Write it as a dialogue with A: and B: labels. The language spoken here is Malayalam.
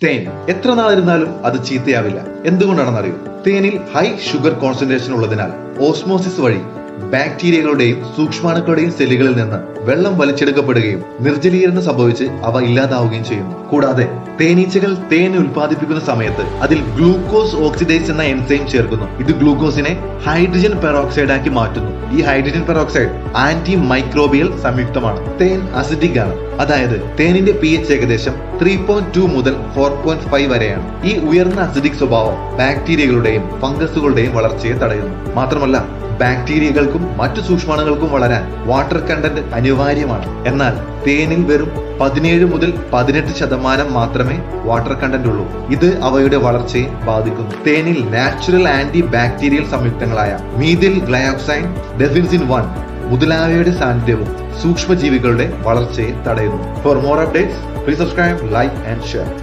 A: തേൻ എത്ര നാളിരുന്നാലും അത് ചീത്തയാവില്ല. എന്തുകൊണ്ടാണെന്ന് അറിയൂ. തേനിൽ ഹൈ ഷുഗർ കോൺസെൻട്രേഷൻ ഉള്ളതിനാൽ ഓസ്മോസിസ് വഴി ബാക്ടീരിയകളുടെയും സൂക്ഷ്മാണുക്കളുടെയും സെല്ലുകളിൽ നിന്ന് വെള്ളം വലിച്ചെടുക്കപ്പെടുകയും നിർജ്ജലീകരണം സംഭവിച്ച് അവ ഇല്ലാതാവുകയും ചെയ്യുന്നു. കൂടാതെ തേനീച്ചകൾ തേൻ ഉൽപ്പാദിപ്പിക്കുന്ന സമയത്ത് അതിൽ ഗ്ലൂക്കോസ് ഓക്സിഡേസ് എന്ന എൻസൈം ചേർക്കുന്നു. ഇത് ഗ്ലൂക്കോസിനെ ഹൈഡ്രജൻ പെറോക്സൈഡ് ആക്കി മാറ്റുന്നു. ഈ ഹൈഡ്രജൻ പെറോക്സൈഡ് ആന്റി മൈക്രോബിയൽ സംയുക്തമാണ്. തേൻ അസിഡിക് ആണ്. അതായത് തേനിന്റെ pH ഏകദേശം 3.2 മുതൽ 4.5 വരെയാണ്. ഈ ഉയർന്ന അസിഡിക് സ്വഭാവം ബാക്ടീരിയകളുടെയും ഫംഗസുകളുടെയും വളർച്ചയെ തടയുന്നു. മാത്രമല്ല ബാക്ടീരിയകൾക്കും മറ്റു സൂക്ഷ്മാണുക്കൾക്കും വളരാൻ വാട്ടർ കണ്ടന്റ് അനിവാര്യമാണ്. എന്നാൽ തേനിൽ വെറും 17 മുതൽ 18% മാത്രമേ വാട്ടർ കണ്ടന്റ് ഉള്ളൂ. ഇത് അവയുടെ വളർച്ചയെ ബാധിക്കുന്നു. തേനിൽ നാച്ചുറൽ ആന്റി ബാക്ടീരിയൽ സംയുക്തങ്ങളായ മീഥിൽ ഗ്ലയോക്സൈൻ, ഡെഫിൻസിൻ 1 മുതലായവയുടെ സാന്നിധ്യവും സൂക്ഷ്മജീവികളുടെ വളർച്ചയെ തടയുന്നു. For more updates, please subscribe, like and share.